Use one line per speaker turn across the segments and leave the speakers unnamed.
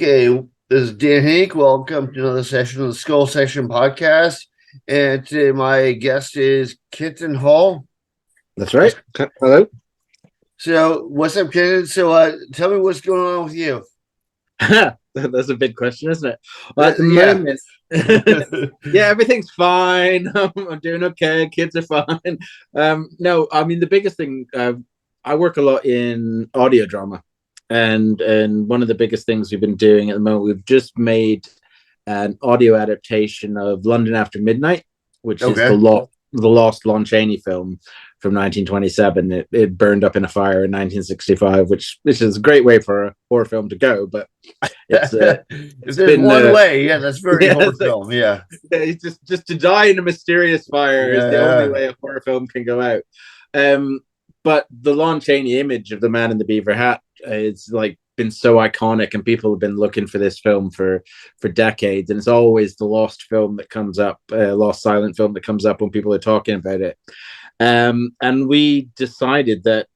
Okay, this is Dan Henk. Welcome to another session of the Skull Session podcast. And today my guest is Kenton Hall.
That's right. Hello.
So, what's up, Kenton? So, tell me what's going on with you.
That's a big question, isn't it? Well, at the
Yeah.
moment, yeah, everything's fine. I'm doing okay. Kids are fine. No, I mean the biggest thing. I work a lot in audio drama, and one of the biggest things we've been doing at the moment, we've just made an audio adaptation of London After Midnight, which is
Okay.
the lost Lon Chaney film from 1927. It burned up in a fire in 1965, which is a great way for a horror film to go. But it's
If
it's
there's
been
one way, yeah, that's very
yeah,
horror film. Yeah.
it's just to die in a mysterious fire is the only
Yeah.
way a horror film can go out. But the Lon Chaney image of the man in the beaver hat is like been so iconic, and people have been looking for this film for decades, and it's always the lost film that comes up, lost silent film that comes up when people are talking about it. And we decided that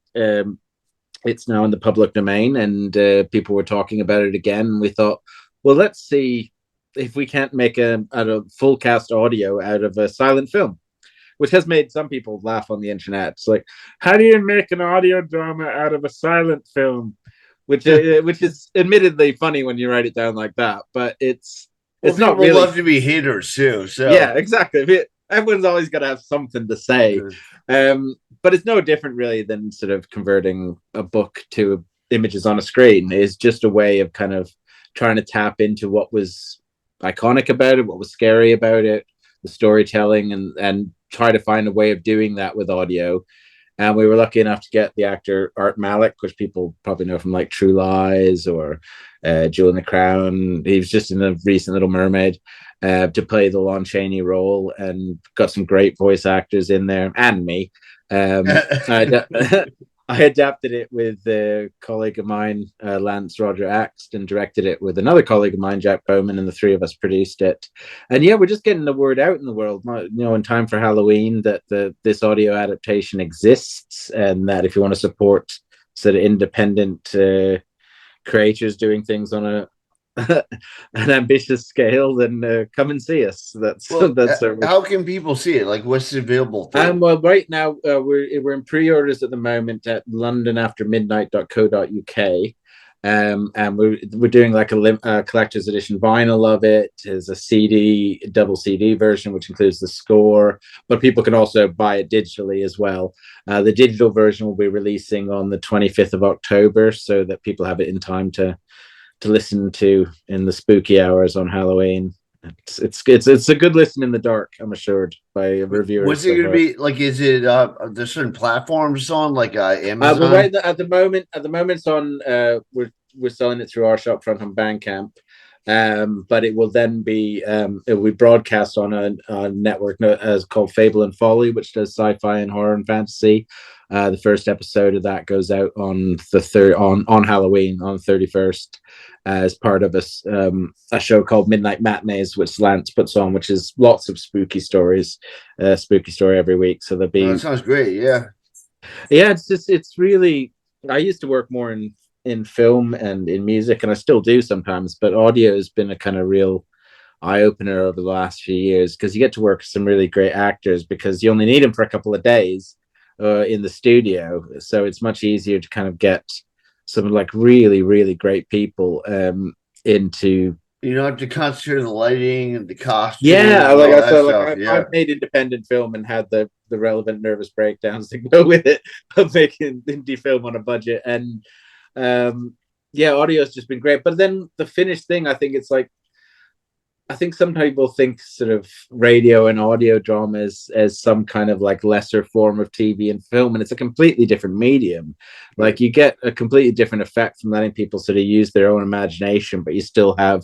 it's now in the public domain, and people were talking about it again. And we thought, well, let's see if we can't make a full cast audio out of a silent film, which has made some people laugh on the internet. It's like, how do you make an audio drama out of a silent film? Which is admittedly funny when you write it down like that, but it's not
people
really.
love to be haters too. So
Yeah, exactly. Everyone's always got to have something to say. But it's no different really than sort of converting a book to images on a screen. It's just a way of kind of trying to tap into what was iconic about it, what was scary about it, the storytelling, and try to find a way of doing that with audio. And we were lucky enough to get the actor Art Malik, which people probably know from like True Lies or Jewel in the Crown. He was just in the recent Little Mermaid, to play the Lon Chaney role, and got some great voice actors in there, and me. I adapted it with a colleague of mine, Lance Roger Axt, and directed it with another colleague of mine, Jack Bowman, and the three of us produced it. And yeah, we're just getting the word out in the world, in time for Halloween, that this audio adaptation exists, and that if you want to support sort of independent creators doing things on an ambitious scale, then come and see us. That's
how can people see it? Like, what's it available to?
Well, right now we're in pre-orders at the moment at londonaftermidnight.co.uk. And we're doing like a collector's edition vinyl of it. There's a double CD version, which includes the score, but people can also buy it digitally as well. The digital version will be releasing on the 25th of October, so that people have it in time to listen to in the spooky hours on Halloween. It's a good listen in the dark, I'm assured, by reviewers.
What's it going to be like? Is it there's certain platforms on like Amazon?
But right at the moment it's on. We're selling it through our shopfront on Bandcamp, but it will then be it will be broadcast on a network as called Fable and Folly, which does sci-fi and horror and fantasy. The first episode of that goes out on on Halloween on the 31st, as part of a show called Midnight Matinees, which Lance puts on, which is lots of spooky stories, spooky story every week. So there'll be.
That sounds great. Yeah.
It's really. I used to work more in film and in music, and I still do sometimes, but audio has been a kind of real eye opener over the last few years, because you get to work with some really great actors, because you only need them for a couple of days in the studio, so it's much easier to kind of get some like really, really great people into.
You don't have to concentrate on the lighting and the costume.
Yeah, like I said, I've made independent film and had the relevant nervous breakdowns to go with it of making indie film on a budget. And audio's just been great. But then the finished thing, I think some people think sort of radio and audio drama as some kind of like lesser form of TV and film, and it's a completely different medium. Like, you get a completely different effect from letting people sort of use their own imagination, but you still have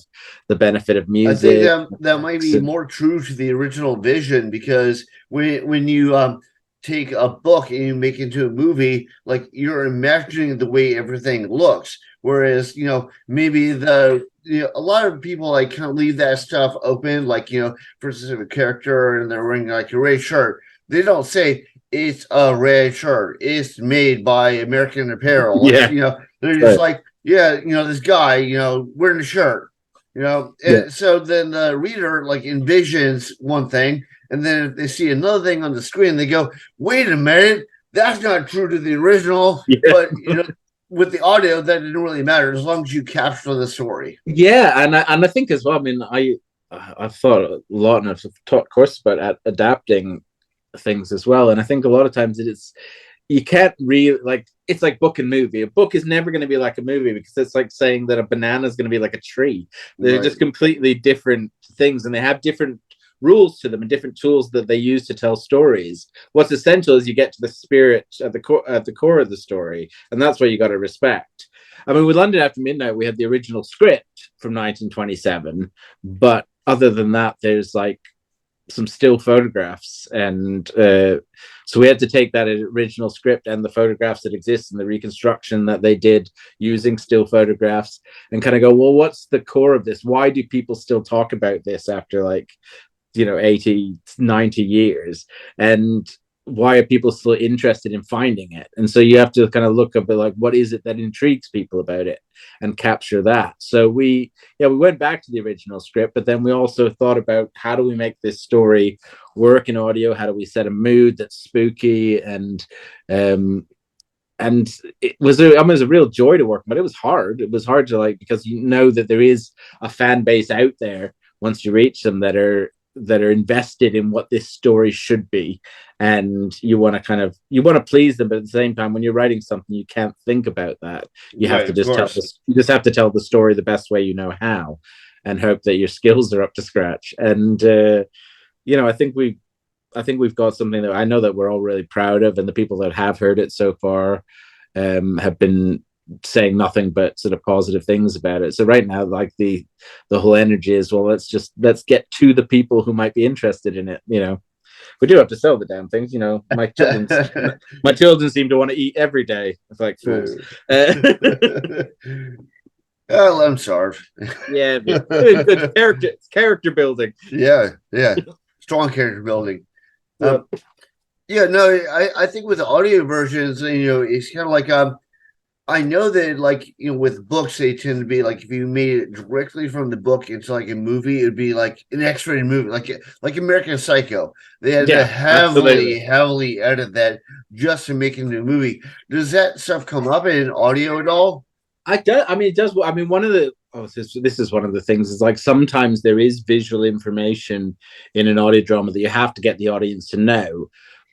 the benefit of music.
I think that might be more true to the original vision, because when you take a book and you make it into a movie, like, you're imagining the way everything looks, whereas maybe a lot of people like kind of leave that stuff open, like for a specific character and they're wearing like a red shirt, they don't say it's a red shirt, it's made by American Apparel.
Yeah.
They're just like, yeah, this guy, wearing a shirt,
Yeah.
and so then the reader like envisions one thing, and then if they see another thing on the screen, they go, wait a minute, that's not true to the original.
Yeah.
But with the audio, that didn't really matter as long as you capture the story.
Yeah, and I think as well. I mean, I've thought a lot, and I've taught courses about adapting things as well. And I think a lot of times it's you can't really like it's like book and movie. A book is never going to be like a movie because it's like saying that a banana is going to be like a tree. They're
Right.
just completely different things, and they have different rules to them and different tools that they use to tell stories. What's essential is you get to the spirit at the core of the story, and that's what you got to respect. I mean, with London After Midnight, we had the original script from 1927, but other than that, there's like some still photographs, and so we had to take that original script and the photographs that exist and the reconstruction that they did using still photographs and kind of go, well, what's the core of this? Why do people still talk about this after like 80, 90 years? And why are people still interested in finding it? And so you have to kind of look up at like what is it that intrigues people about it and capture that. So we went back to the original script, but then we also thought about how do we make this story work in audio? How do we set a mood that's spooky? And it was a real joy to work, but it was hard. It was hard to like because you know that there is a fan base out there once you reach them that are invested in what this story should be, and you want to please them, but at the same time when you're writing something you can't think about that. You have
Right,
to
of
just
course.
you just have to tell the story the best way you know how and hope that your skills are up to scratch. And I think we've got something that I know that we're all really proud of, and the people that have heard it so far have been saying nothing but sort of positive things about it. So right now, like the whole energy is, well, let's get to the people who might be interested in it. We do have to sell the damn things. My children seem to want to eat every day. It's like fools.
Let them starve.
Yeah, good character building.
Yeah, yeah, strong character building.
Yeah.
Yeah, no, I think with the audio versions, it's kind of like I know that like with books they tend to be like if you made it directly from the book into like a movie, it'd be like an X-rated movie, like American Psycho. They had to
Yeah, absolutely.
heavily edit that just to make it into a movie. Does that stuff come up in audio at all?
I mean, it does. I mean, one of the this is one of the things is like sometimes there is visual information in an audio drama that you have to get the audience to know,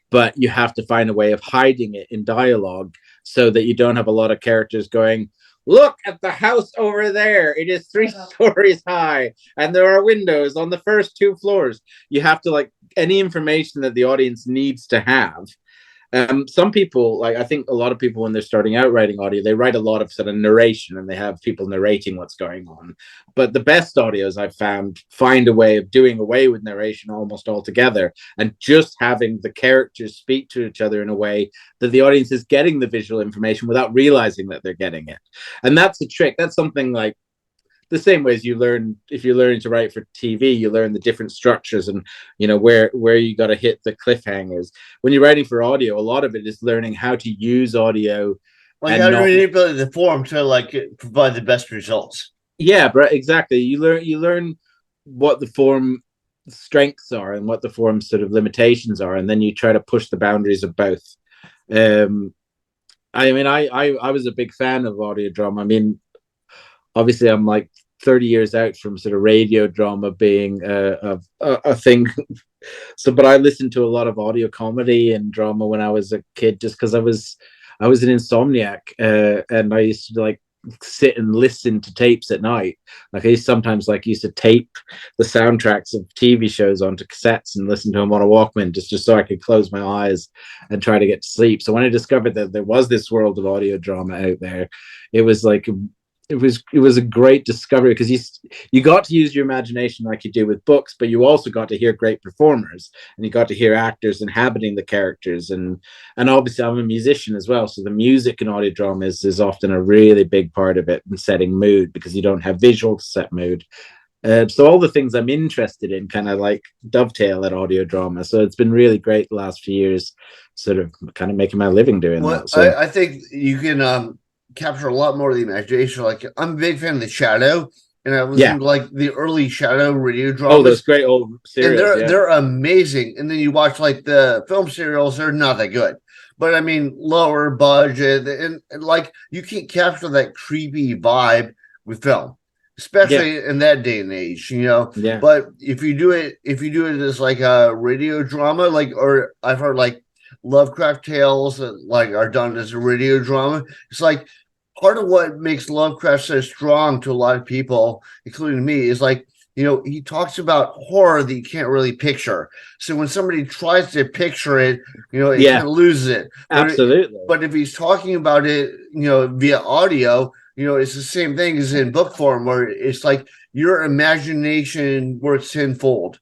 but you have to find a way of hiding it in dialogue so that you don't have a lot of characters going, look at the house over there. It is 3 stories high and there are windows on the first 2 floors. You have to like any information that the audience needs to have. Some people, like I think a lot of people when they're starting out writing audio, they write a lot of sort of narration and they have people narrating what's going on. But the best audios I've found find a way of doing away with narration almost altogether and just having the characters speak to each other in a way that the audience is getting the visual information without realizing that they're getting it. And that's a trick. That's something like the same way as you learn if you're learning to write for TV, you learn the different structures and where you got to hit the cliffhangers. When you're writing for audio, a lot of it is learning how to use audio
Like how
and
to
not.
manipulate the form to like provide the best results.
Yeah, but exactly. You learn what the form strengths are and what the form sort of limitations are, and then you try to push the boundaries of both. Um, I mean, I was a big fan of audio drama. I mean, obviously I'm like 30 years out from sort of radio drama being a thing. So, but I listened to a lot of audio comedy and drama when I was a kid, just because I was an insomniac, and I used to like sit and listen to tapes at night. Like I sometimes used to tape the soundtracks of TV shows onto cassettes and listen to them on a Walkman just so I could close my eyes and try to get to sleep. So when I discovered that there was this world of audio drama out there, it was like it was a great discovery because you got to use your imagination like you do with books, but you also got to hear great performers and you got to hear actors inhabiting the characters, and obviously I'm a musician as well, so the music in audio drama is often a really big part of it in setting mood because you don't have visual to set mood. So all the things I'm interested in kind of like dovetail at audio drama. So it's been really great the last few years, sort of kind of making my living doing
Well,
that. So
I think you can capture a lot more of the imagination. Like I'm a big fan of The Shadow, and I was
Yeah.
in like the early Shadow radio
Oh, those
dramas,
great old
and
serials. Yeah.
they're amazing. And then you watch like the film serials, they're not that good. But I mean, lower budget, and like you can't capture that creepy vibe with film,
Yeah.
especially in that day and age, you know.
Yeah.
But if you do it as like a radio drama, like, or I've heard like Lovecraft tales that like are done as a radio drama, it's like part of what makes Lovecraft so strong to a lot of people, including me, is like, you know, he talks about horror that you can't really picture. So when somebody tries to picture it, you know, it
Yeah.
kind of loses it.
Absolutely.
But if he's talking about it, you know, via audio, you know, it's the same thing as in book form, where it's like your imagination works tenfold.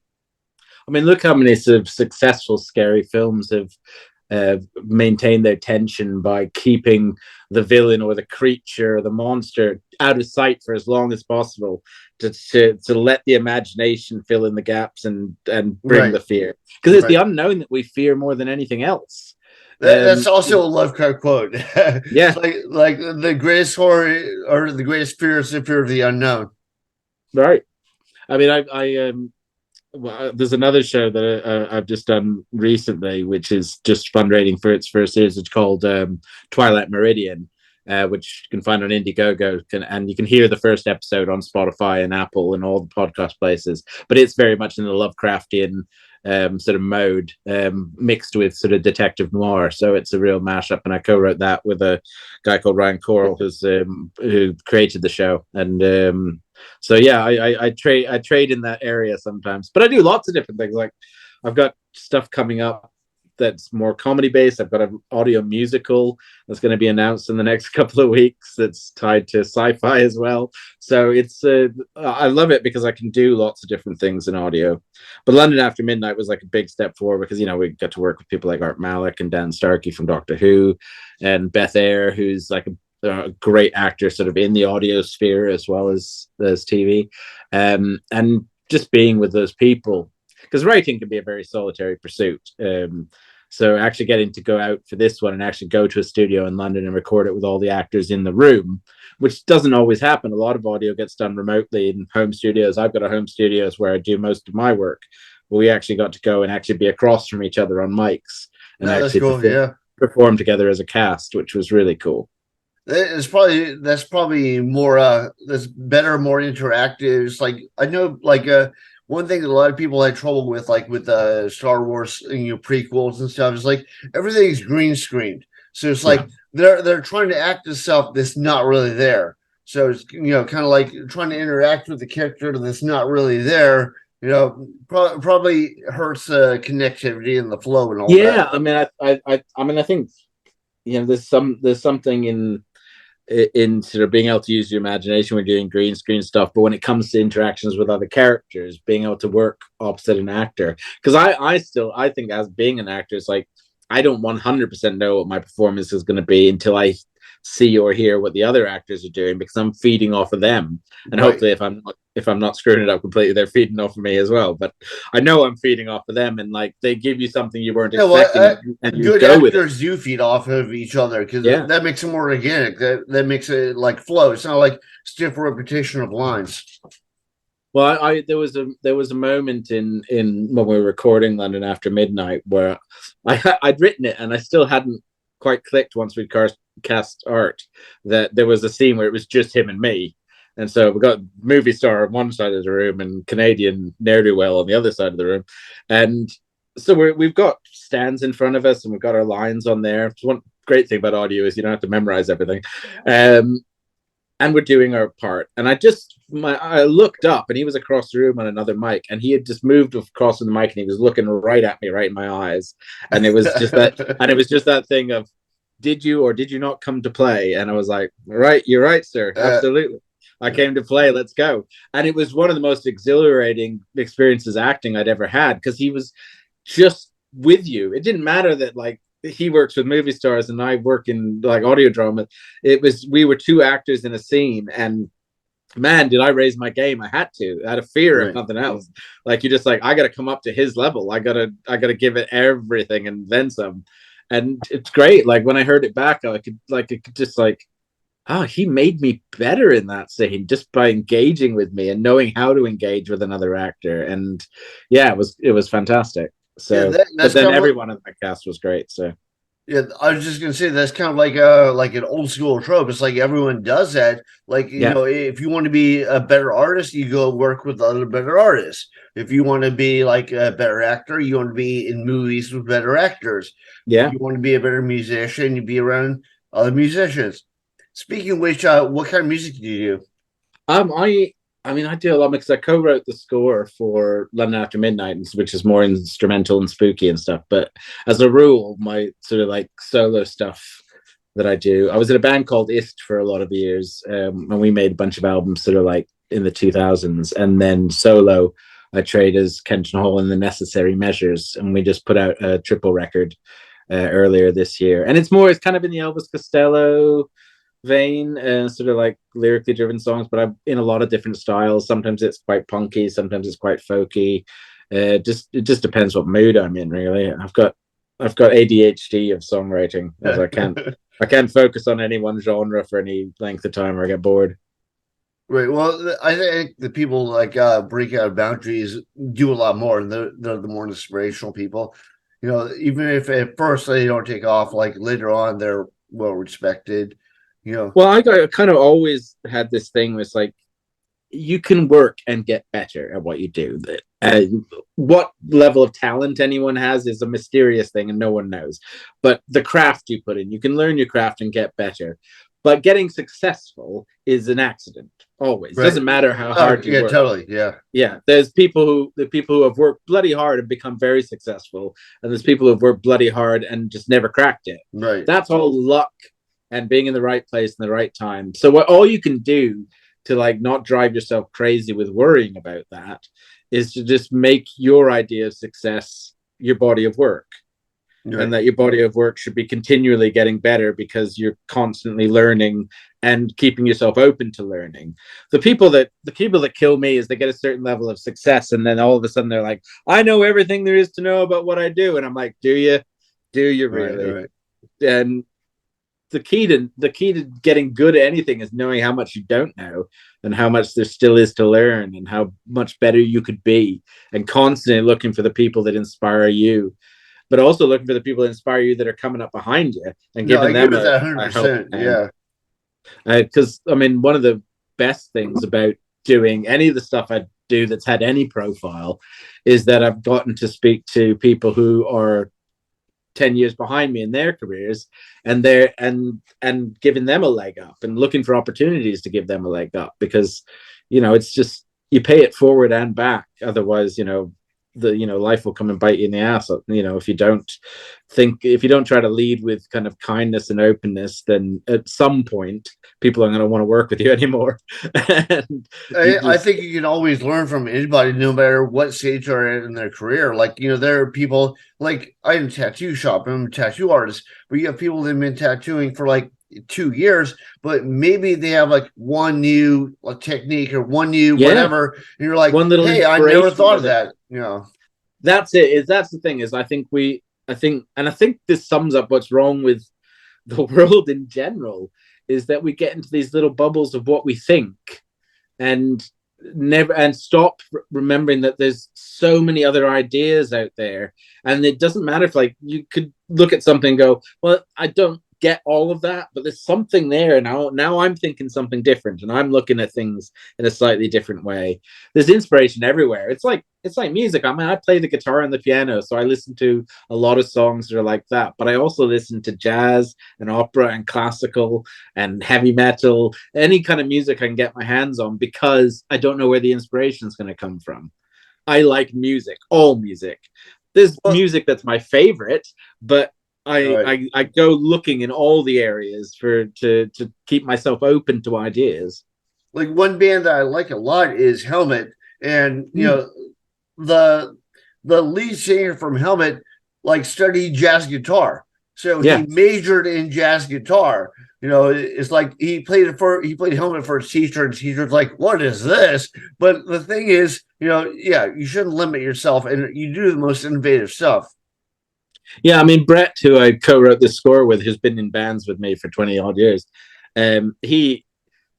I mean, look how many sort of successful scary films have maintain their tension by keeping the villain or the creature or the monster out of sight for as long as possible to let the imagination fill in the gaps and bring the fear, because it's the unknown that we fear more than anything else.
That's also a Lovecraft quote.
Yeah.
like the greatest horror or the greatest fear is the fear of the unknown.
Right. I mean, well, there's another show that I've just done recently, which is just fundraising for its first series. It's called Twilight Meridian, which you can find on Indiegogo, and you can hear the first episode on Spotify and Apple and all the podcast places. But it's very much in the Lovecraftian sort of mode, mixed with sort of detective noir. So it's a real mashup, and I co-wrote that with a guy called Ryan Coral, who created the show. And so yeah, I trade in that area sometimes, but I do lots of different things. Like I've got stuff coming up that's more comedy based. I've got an audio musical that's going to be announced in the next couple of weeks that's tied to sci-fi as well. So it's I love it because I can do lots of different things in audio. But London After Midnight was like a big step forward because, you know, we got to work with people like Art Malik and Dan Starkey from Doctor Who, and Beth Eyre, who's like a great actor sort of in the audio sphere as well as TV, and just being with those people, because writing can be a very solitary pursuit. So actually getting to go out for this one and actually go to a studio in London and record it with all the actors in the room, which doesn't always happen. A lot of audio gets done remotely in home studios. I've got a home studios where I do most of my work, but we actually got to go and actually be across from each other on mics and actually perform together as a cast, which was really cool.
That's probably more that's better, more interactive. It's like I know like one thing that a lot of people had trouble with, like with Star Wars, you know, prequels and stuff, is like everything's green screened. So it's like they're trying to act as stuff that's not really there. So it's, you know, kind of like trying to interact with the character that's not really there. You know, probably hurts connectivity and the flow and all that.
Yeah, I mean, I mean, I think, you know, there's something in sort of being able to use your imagination when doing green screen stuff, but when it comes to interactions with other characters, being able to work opposite an actor, because I think as being an actor, it's like I don't 100% know what my performance is going to be until I see or hear what the other actors are doing, because I'm feeding off of them, and hopefully if I'm not screwing it up completely, they're feeding off of me as well. But I know I'm feeding off of them, and like they give you something you weren't expecting, and you
good
go with
actors do feed off of each other, because that makes it more organic. That makes it like flow. It's not like stiff repetition of lines.
Well, there was a moment in when we were recording London After Midnight where I'd written it and I still hadn't quite clicked once we'd cast Art that there was a scene where it was just him and me, and so we got movie star on one side of the room and Canadian ne'er-do-well on the other side of the room, and so we've got stands in front of us and we've got our lines on there. One great thing about audio is you don't have to memorize everything. And we're doing our part, and I looked up and he was across the room on another mic, and he had just moved across the mic and he was looking right at me, right in my eyes, and it was just that thing of, did you or did you not come to play? And I was like, right, you're right, sir, absolutely, I came to play, let's go. And it was one of the most exhilarating experiences acting I'd ever had, because he was just with you. It didn't matter that like he works with movie stars and I work in like audio drama. We were two actors in a scene, and man, did I raise my game. I had to, out of fear of nothing else. Like, you're just like, I got to come up to his level. I gotta give it everything and then some. And it's great. Like when I heard it back, it could just like oh, he made me better in that scene just by engaging with me and knowing how to engage with another actor. And yeah, it was fantastic.
Yeah,
So, but
that's
then
kind of
everyone in that cast was great. So
yeah. I was just gonna say that's kind of like an old school trope. It's like everyone does that. Like
yeah,
if you want to be a better artist, you go work with other better artists. If you want to be like a better actor, you want to be in movies with better actors.
yeah.
You want to be a better musician, you be around other musicians. Speaking of which, what kind of music do you do?
I mean, I do a lot because I co-wrote the score for London After Midnight, which is more instrumental and spooky and stuff. But as a rule, my sort of like solo stuff that I do, I was in a band called Ist for a lot of years, and we made a bunch of albums sort of like in the 2000s, and then solo, I trade as Kenton Hall in the Necessary Measures, and we just put out a triple record earlier this year, and it's kind of in the Elvis Costello vein, sort of like lyrically driven songs, but I'm in a lot of different styles. Sometimes it's quite punky, sometimes it's quite folky. It just depends what mood I'm in, really. I've got ADHD of songwriting, as I can't focus on any one genre for any length of time or I get bored.
Right. Well, I think the people like break out of boundaries do a lot more, and they're the more inspirational people. Even if at first they don't take off, like later on they're well respected. You know.
Well, I kind of always had this thing where it's like you can work and get better at what you do. What level of talent anyone has is a mysterious thing and no one knows. But the craft you put in, you can learn your craft and get better. But getting successful is an accident always.
Right.
Doesn't matter how
Oh,
hard you
yeah,
work.
totally. Yeah.
Yeah, there's the people who have worked bloody hard and become very successful, and there's people who've worked bloody hard and just never cracked it.
Right.
That's all luck and being in the right place in the right time. So what all you can do to like not drive yourself crazy with worrying about that is to just make your idea of success your body of work.
Right.
And that your body of work should be continually getting better because you're constantly learning and keeping yourself open to learning. The people that kill me is they get a certain level of success and then all of a sudden they're like, I know everything there is to know about what I do. And I'm like, do you really?
Right.
And the key to getting good at anything is knowing how much you don't know and how much there still is to learn and how much better you could be, and constantly looking for the people that inspire you, but also looking for the people that inspire you that are coming up behind you and giving them
that
a help.
100%. Yeah.
Because I mean, one of the best things about doing any of the stuff I do that's had any profile is that I've gotten to speak to people who are 10 years behind me in their careers, and they're and giving them a leg up and looking for opportunities to give them a leg up, because it's just you pay it forward and back. Otherwise, life will come and bite you in the ass. If you don't try to lead with kind of kindness and openness, then at some point people are going to want to work with you anymore.
I think you can always learn from anybody, no matter what stage they're at in their career. Like, there are people like I'm in a tattoo shop, I'm a tattoo artist, but you have people that have been tattooing for like 2 years, but maybe they have like one new technique or one new whatever, and you're like,
one little
hey, I never thought of that.
That's it. That's the thing is, I think this sums up what's wrong with the world in general, is that we get into these little bubbles of what we think and stop remembering that there's so many other ideas out there. And it doesn't matter if like you could look at something and go, well, I don't get all of that, but there's something there now. I'm thinking something different and I'm looking at things in a slightly different way. There's inspiration everywhere. It's like music. I mean, I play the guitar and the piano, so I listen to a lot of songs that are like that, but I also listen to jazz and opera and classical and heavy metal, any kind of music I can get my hands on, because I don't know where the inspiration is going to come from. I like music, all music. There's music that's my favorite, but I go looking in all the areas to keep myself open to ideas.
Like one band that I like a lot is Helmet, and the lead singer from Helmet like studied jazz guitar, so he majored in jazz guitar. It's like he played Helmet for a teacher, and the teacher's like, "What is this?" But the thing is, you shouldn't limit yourself, and you do the most innovative stuff.
Yeah, I mean, Brett, who I co-wrote this score with, who's been in bands with me for 20 odd years, He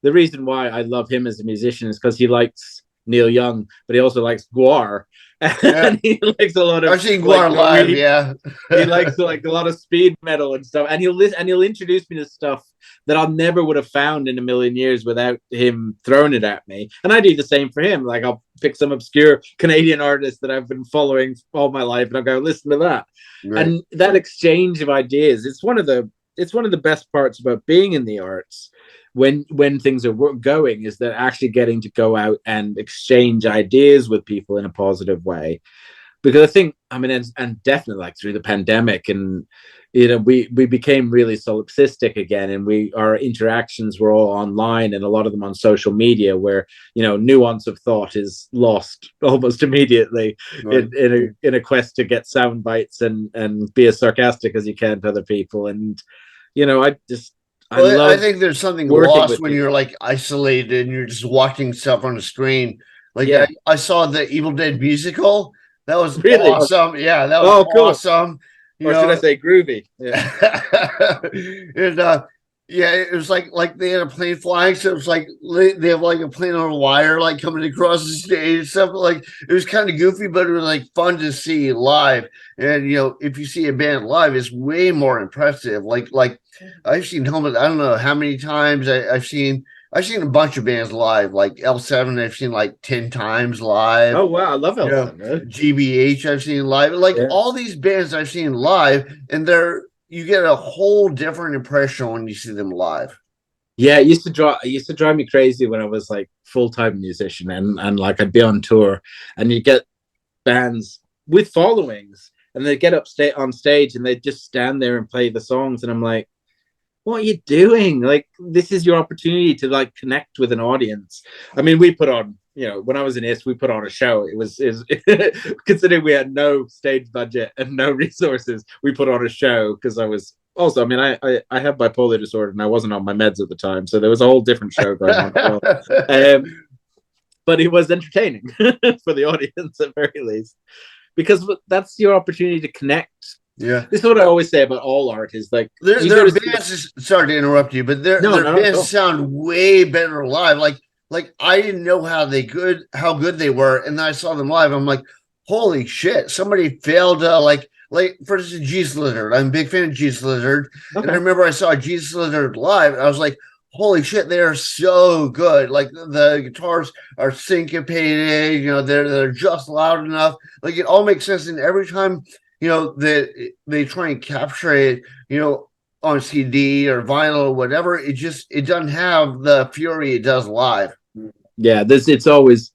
the reason why I love him as a musician is because he likes Neil Young, but he also likes Guar,
Yeah,
and he likes a lot of
I've seen
like
Guar live. Yeah.
he likes like a lot of speed metal and stuff, and he'll introduce me to stuff that I never would have found in a million years without him throwing it at me. And I do the same for him. Like I'll pick some obscure Canadian artist that I've been following all my life, and I'll go listen to that.
Right.
And that exchange of ideas, it's one of the best parts about being in the arts when things are going, is that actually getting to go out and exchange ideas with people in a positive way. Because I think, I mean, and definitely like through the pandemic, and we became really solipsistic again, and our interactions were all online, and a lot of them on social media, where nuance of thought is lost almost immediately
Right.
in a quest to get sound bites and be as sarcastic as you can to other people. And I
Well, I
love
think there's something
working
lost
with
when you're
people.
like isolated and you're just watching stuff on the screen. Like
Yeah,
I saw the Evil Dead musical. That was
really.
awesome. Yeah, that was
Oh, cool.
awesome. You
Or should I
know,
say groovy? Yeah.
and yeah, it was like they had a plane flying, so it was like they have like a plane on a wire like coming across the stage and stuff. Like it was kind of goofy, but it was like fun to see live. And if you see a band live, it's way more impressive. Like I've seen Helmet, I don't know how many times I've seen a bunch of bands live, like L7 I've seen like 10 times live.
Oh wow, I love
you know,
Elson.
GBH I've seen live. Like
Yeah.
all these bands I've seen live, and you get a whole different impression when you see them live.
Yeah, it used to drive me crazy when I was like full-time musician, and like I'd be on tour, and you get bands with followings, and they get on stage and they just stand there and play the songs, and I'm like, what are you doing? Like, this is your opportunity to like connect with an audience. I mean, we put on, when I was in IS, we put on a show. It was considering we had no stage budget and no resources, we put on a show because I was also, I mean, I have bipolar disorder and I wasn't on my meds at the time, so there was a whole different show going on as well. But it was entertaining for the audience at very least, because that's your opportunity to connect.
Yeah.
This is what I always say about all art is like
There
you
are
go to see.
bands, sorry to interrupt you, but
No,
their
not at
bands
all.
sound way better live. Like I didn't know how good they were, and then I saw them live. I'm like, holy shit! Somebody failed. Like for instance, Jesus Lizard. I'm a big fan of Jesus Lizard, and I
Okay.
remember I saw Jesus Lizard live, and I was like, holy shit, they are so good. Like the guitars are syncopated. They're just loud enough. Like it all makes sense, and every time that they try and capture it, on CD or vinyl or whatever, it doesn't have the fury it does live.
Yeah, it's always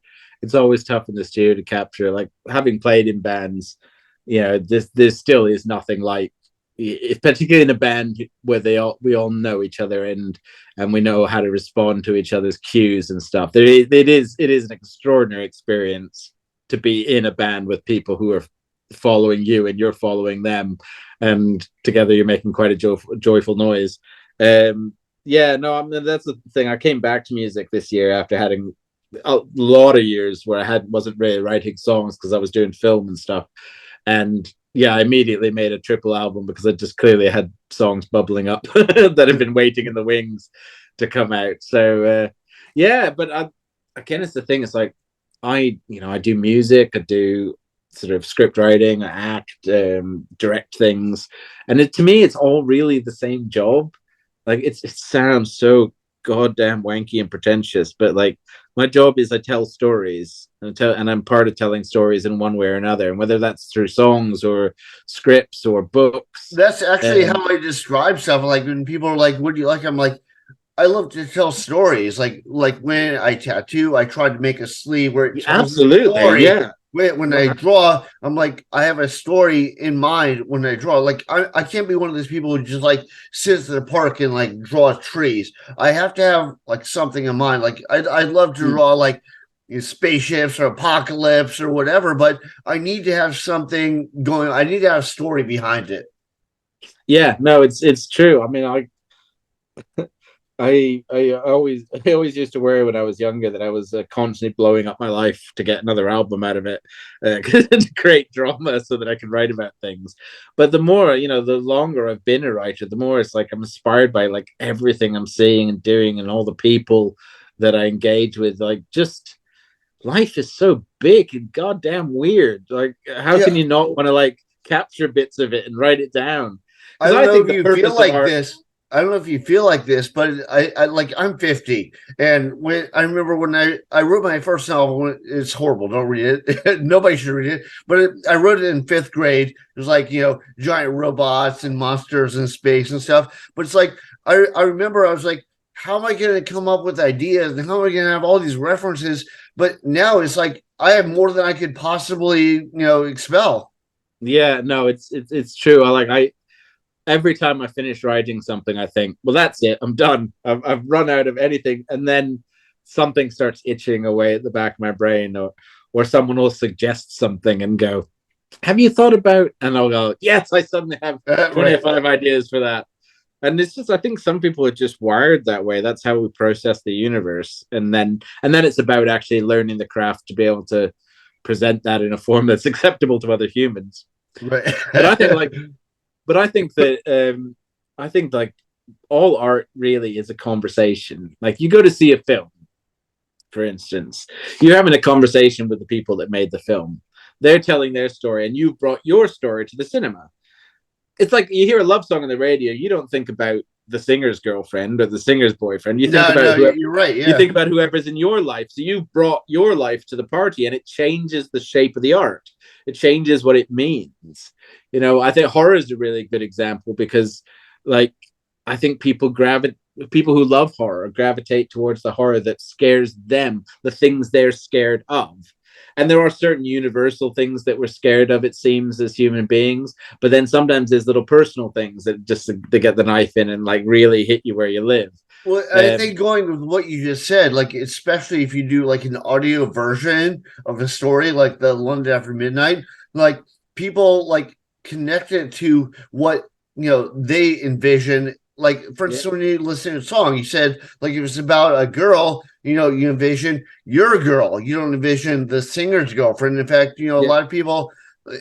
tough in the studio to capture. Like having played in bands, this still is nothing like, if particularly in a band where we all know each other, and we know how to respond to each other's cues and stuff. It is an extraordinary experience to be in a band with people who are following you and you're following them, and together you're making quite a joyful noise. Yeah, no, I mean, that's the thing. I came back to music this year after having a lot of years where wasn't really writing songs because I was doing film and stuff. And yeah, I immediately made a triple album because I just clearly had songs bubbling up that had been waiting in the wings to come out. So yeah, but again, it's the thing. It's like I do music, I do sort of script writing, I act, direct things, and to me, it's all really the same job. Like it sounds so goddamn wanky and pretentious, but like my job is I tell stories, and I'm part of telling stories in one way or another, and whether that's through songs or scripts or books.
That's actually how I describe stuff. Like when people are like, "What do you like?" I'm like, I love to tell stories. Like when I tattoo, I try to make a sleeve where it tells a
Absolutely,
story.
yeah.
When I draw, I'm like, I have a story in mind when I draw. Like I can't be one of those people who just like sits in the park and like draw trees. I have to have like something in mind. Like I'd love to draw like spaceships or apocalypse or whatever, but I need to have something going. I need to have a story behind it.
Yeah, no, it's true. I mean, I always used to worry when I was younger that I was constantly blowing up my life to get another album out of it, to create drama so that I can write about things. But the more, the longer I've been a writer, the more it's like I'm inspired by like everything I'm seeing and doing and all the people that I engage with. Like, just life is so big and goddamn weird. Like, how
Yeah,
can you not want to like capture bits of it and write it down?
I
Because
don't
I
know
think
if
the
you feel
purpose of
like
art.
this. I don't know if you feel like this, but I like I'm 50, and when I remember when I wrote my first novel, it's horrible. Don't read it. Nobody should read it. But I wrote it in fifth grade. It was like giant robots and monsters in space and stuff. But it's like I remember I was like, how am I going to come up with ideas and how am I going to have all these references? But now it's like I have more than I could possibly expel.
Yeah, no, it's true. I every time I finish writing something, I think, well, that's it. I'm done. I've run out of anything, and then something starts itching away at the back of my brain, or someone will suggest something and go, "Have you thought about?" And I'll go, "Yes, I suddenly have
Right.
25 ideas for that." And it's just, I think some people are just wired that way. That's how we process the universe, and then it's about actually learning the craft to be able to present that in a form that's acceptable to other humans.
Right.
But I think like but I think like all art really is a conversation. Like, you go to see a film, for instance, you're having a conversation with the people that made the film. They're telling their story, and you brought your story to the cinema. It's like you hear a love song on the radio, you don't think about the singer's girlfriend or the singer's boyfriend. You think
No,
about
no,
whoever
you're right.
you
Yeah.
think about whoever's in your life. So you brought your life to the party, and it changes the shape of the art. It changes what it means. I think horror is a really good example because, like, I think people who love horror gravitate towards the horror that scares them, the things they're scared of. And there are certain universal things that we're scared of, it seems, as human beings. But then sometimes there's little personal things that just they get the knife in and like really hit you where you live.
Well, I
Um,
think going with what you just said, like especially if you do like an audio version of a story, like the London After Midnight, like people like connect it to what they envision. Like for
yeah,
instance, when you listen to a song, you said like it was about a girl. You envision your girl. You don't envision the singer's girlfriend. In fact, a
yeah,
lot of people,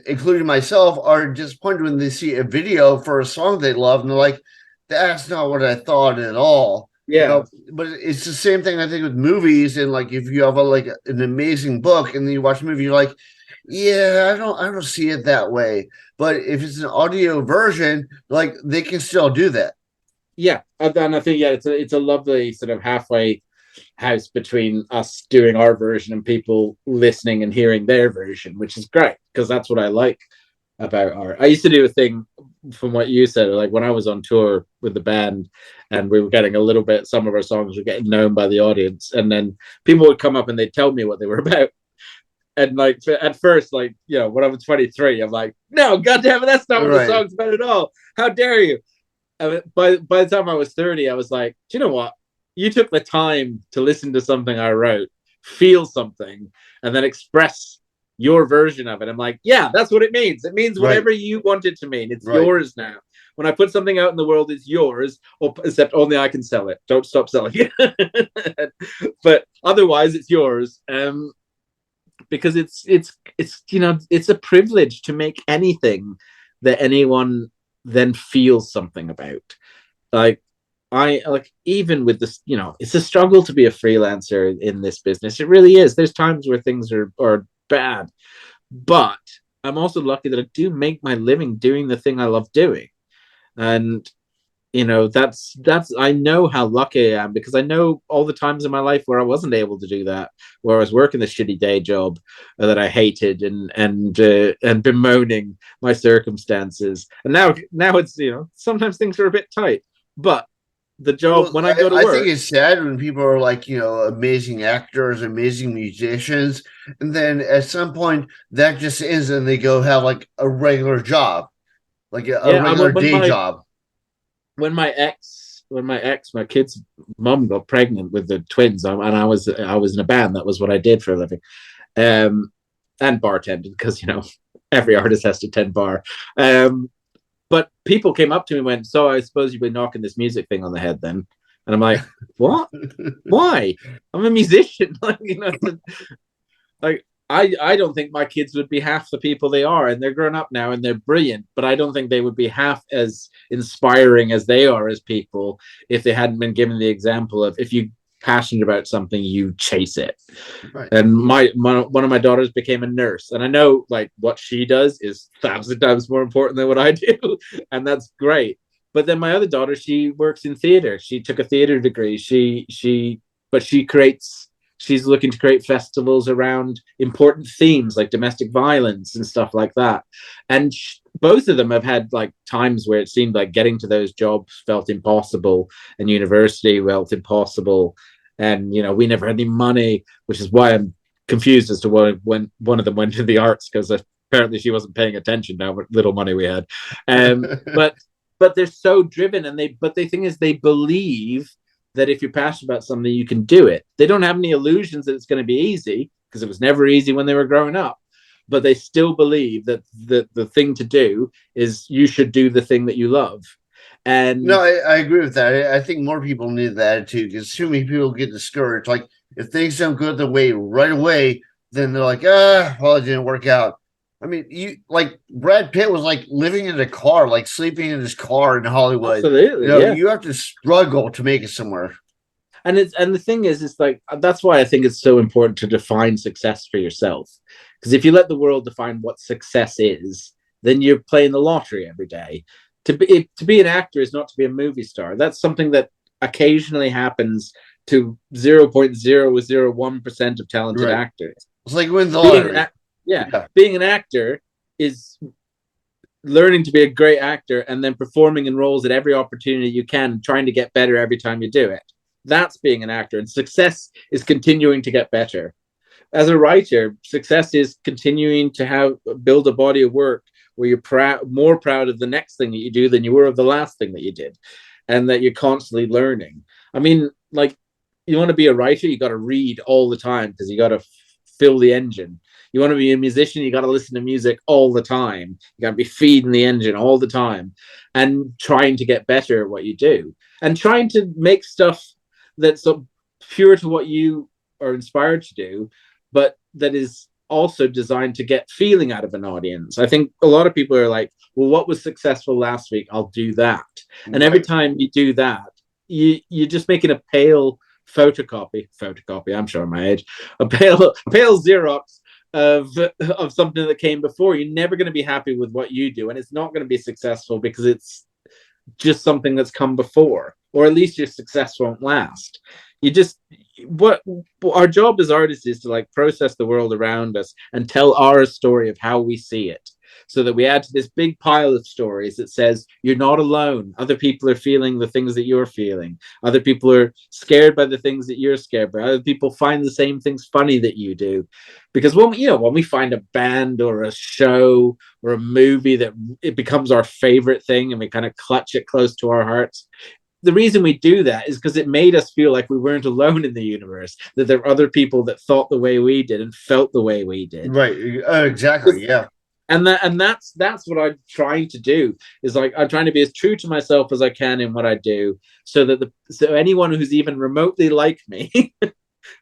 including myself, are disappointed when they see a video for a song they love, and they're like, "That's not what I thought at all."
yeah,
But it's the same thing I think with movies, and like if you have an amazing book and then you watch a movie, you're like, yeah, I don't see it that way. But if it's an audio version, like they can still do that.
yeah. And I think, yeah, it's a lovely sort of halfway house between us doing our version and people listening and hearing their version, which is great because that's what I like about art. I used to do a thing from what you said, like when I was on tour with the band and we were getting a little bit, some of our songs were getting known by the audience, and then people would come up and they'd tell me what they were about. And like at first, like, when I was 23, I'm like, no, goddamn it, that's not what the
Right.
song's about at all. How dare you? And by the time I was 30, I was like, do you know what? You took the time to listen to something I wrote, feel something, and then express your version of it. I'm like, yeah, that's what it means. It means
Right.
whatever you want it to mean. It's
Right.
yours now. When I put something out in the world, it's yours, except only I can sell it. Don't stop selling it. But otherwise, it's yours. Because it's a privilege to make anything that anyone then feels something about. Like, I like, even with this, it's a struggle to be a freelancer in this business. It really is. There's times where things are bad, but I'm also lucky that I do make my living doing the thing I love doing. And that's I know how lucky I am because I know all the times in my life where I wasn't able to do that, where I was working the shitty day job that I hated and bemoaning my circumstances. And now it's, sometimes things are a bit tight, but the job,
Well,
when I go to
I think
work,
it's sad when people are like, amazing actors, amazing musicians, and then at some point that just ends and they go have like a regular job, like a
yeah,
regular day job.
my kid's mum got pregnant with the twins, and I was in a band. That was what I did for a living, um, and bartending because every artist has to tend bar. But people came up to me and went, "So I suppose you've been knocking this music thing on the head then?" And I'm like, what? Why? I'm a musician. Like, like I don't think my kids would be half the people they are, and they're grown up now and they're brilliant, but I don't think they would be half as inspiring as they are as people if they hadn't been given the example of, if you passionate about something, you chase it.
Right.
And one of my daughters became a nurse, and I know like what she does is 1,000 times more important than what I do, and that's great. But then my other daughter, she works in theater. She took a theater degree. But she creates. She's looking to create festivals around important themes like domestic violence and stuff like that. And both of them have had like times where it seemed like getting to those jobs felt impossible, and university felt impossible. And we never had any money, which is why I'm confused as to when one of them went to the arts, because apparently she wasn't paying attention now what little money we had. But they're so driven, and the thing is, they believe that if you're passionate about something, you can do it. They don't have any illusions that it's going to be easy, because it was never easy when they were growing up. But they still believe that the thing to do is you should do the thing that you love. And
no, I agree with that. I think more people need that attitude, because too many people get discouraged. Like if things don't go the way right away, then they're like, well, it didn't work out. I mean, you like Brad Pitt was like living in a car, like sleeping in his car in Hollywood.
Absolutely,
you have to struggle to make it somewhere.
And the thing is, it's like, that's why I think it's so important to define success for yourself. Because if you let the world define what success is, then you're playing the lottery every day. To be an actor is not to be a movie star. That's something that occasionally happens to 0.001% of talented actors.
It's like win the lottery.
Being an actor is learning to be a great actor and then performing in roles at every opportunity you can, trying to get better every time you do it. That's being an actor, and success is continuing to get better. As a writer, success is continuing to build a body of work where you're more proud of the next thing that you do than you were of the last thing that you did, and that you're constantly learning. I mean, like, you want to be a writer, you got to read all the time, because you got to fill the engine. You want to be a musician, you got to listen to music all the time. You got to be feeding the engine all the time, and trying to get better at what you do, and trying to make stuff that's so pure to what you are inspired to do, but that is also designed to get feeling out of an audience. I think a lot of people are like, well, what was successful last week? I'll do that. Right. And every time you do that, you're just making a pale photocopy, I'm showing my age, a pale Xerox of something that came before. You're never going to be happy with what you do, and it's not going to be successful because it's just something that's come before, or at least your success won't last. What our job as artists is to like process the world around us and tell our story of how we see it, so that we add to this big pile of stories that says you're not alone. Other people are feeling the things that you're feeling. Other people are scared by the things that you're scared by. Other people find the same things funny that you do. Because when we find a band or a show or a movie that it becomes our favorite thing and we kind of clutch it close to our hearts, the reason we do that is because it made us feel like we weren't alone in the universe, that there were other people that thought the way we did and felt the way we did.
Right. Exactly. Yeah.
And that's what I'm trying to do, is like, I'm trying to be as true to myself as I can in what I do, so that so anyone who's even remotely like me,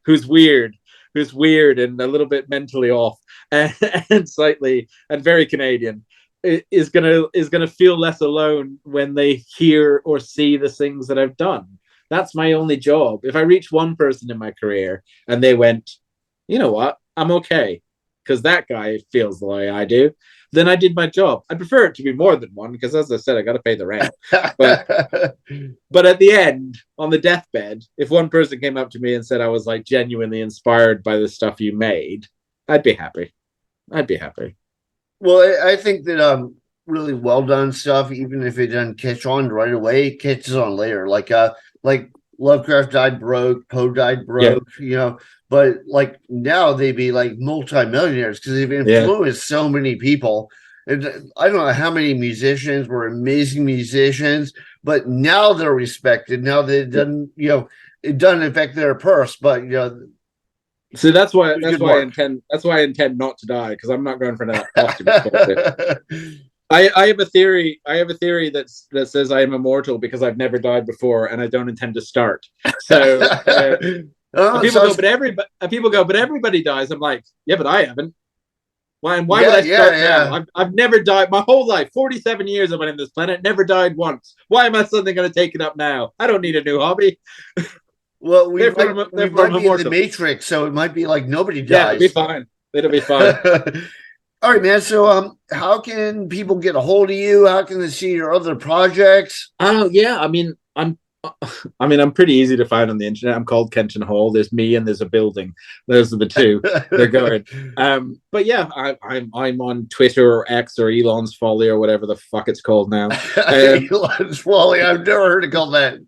who's weird and a little bit mentally off and slightly and very Canadian, is gonna feel less alone when they hear or see the things that I've done. That's my only job. If I reach one person in my career and they went, you know what, I'm okay, because that guy feels the way I do, then I did my job. I prefer it to be more than one, because as I said, I got to pay the rent. But at the end, on the deathbed, if one person came up to me and said I was like genuinely inspired by the stuff you made, I'd be happy.
Well, I think that really well done stuff, even if it doesn't catch on right away, it catches on later. Like Lovecraft died broke, Poe died broke, but like now they'd be like multimillionaires because they've influenced so many people. And I don't know how many musicians were amazing musicians, but now they're respected. Now they done, it doesn't affect their purse, but
so that's why I intend not to die, because I'm not going for that costume. I have a theory. I have a theory that says I am immortal because I've never died before, and I don't intend to start. So
Oh,
people go,
sounds,
but everybody dies. I'm like, yeah, but I haven't. Why would
yeah,
I
yeah,
start now?
yeah.
I've never died my whole life. 47 years I've been in this planet, never died once. Why am I suddenly going to take it up now? I don't need a new hobby.
Well, we
Therefore, I'm
might be in the
immortal.
Matrix, so it might be like nobody
Yeah, it'll be
dies.
fine. It'll be fine.
All right, man. So, how can people get a hold of you? How can they see your other projects?
Oh yeah, I'm pretty easy to find on the internet. I'm called Kenton Hall. There's me and there's a building. Those are the two. They're going. But yeah, I'm on Twitter or X or Elon's Folly or whatever the fuck it's called now.
Elon's Wally. I've never heard it called that.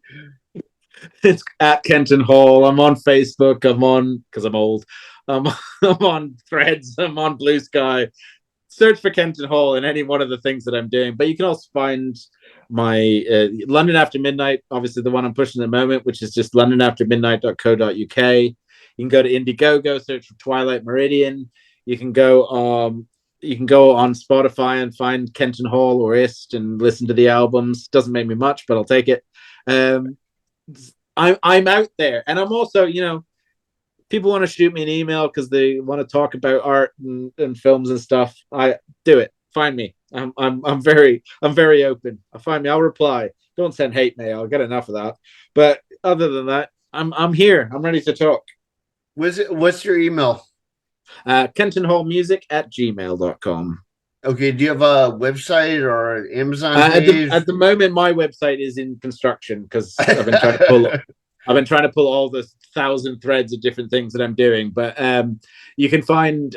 It's at Kenton Hall. I'm on Facebook. I'm on because I'm old. I'm on Threads. I'm on Blue Sky. Search for Kenton Hall in any one of the things that I'm doing. But you can also find my London After Midnight, obviously the one I'm pushing at the moment, which is just londonaftermidnight.co.uk. You can go to Indiegogo, search for Twilight Meridian. You can go on Spotify and find Kenton Hall or Ist and listen to the albums. Doesn't make me much, but I'll take it. I'm out there, and I'm also, people want to shoot me an email because they want to talk about art and films and stuff. I do it. Find me. I'm very open. Find me. I'll reply. Don't send hate mail. I'll get enough of that. But other than that, I'm here. I'm ready to talk.
What's your email?
KentonHallMusic@gmail.com.
Okay. Do you have a website or an Amazon
At
page?
the moment, my website is in construction because I've been trying to pull. I've been trying to pull all the 1,000 threads of different things that I'm doing. But you can find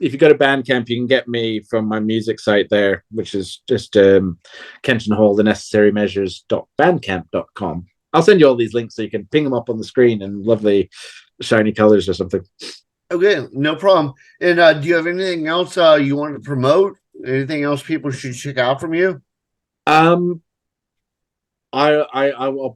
if you go to Bandcamp, you can get me from my music site there, which is just Kenton Hall, the necessary measures.bandcamp.com. I'll send you all these links so you can ping them up on the screen in lovely shiny colors or something.
Okay, no problem. And do you have anything else you want to promote? Anything else people should check out from you?
I'll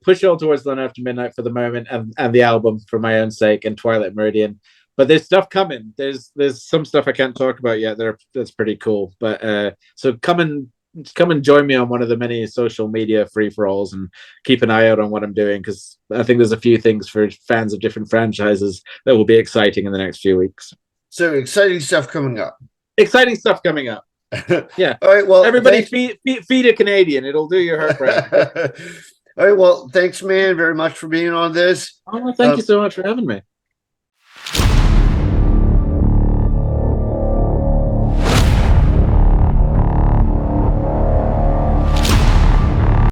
push you all towards London After Midnight for the moment and the album for my own sake and Twilight Meridian. But there's stuff coming. There's some stuff I can't talk about yet. That's pretty cool. But so come and join me on one of the many social media free for alls and keep an eye out on what I'm doing because I think there's a few things for fans of different franchises that will be exciting in the next few weeks.
So exciting stuff coming up.
Exciting stuff coming up. Yeah.
All right. Well,
everybody feed a Canadian. It'll do your heart right.
All right. Well, thanks, man, very much for being on this.
Oh, well, thank you so much for having me.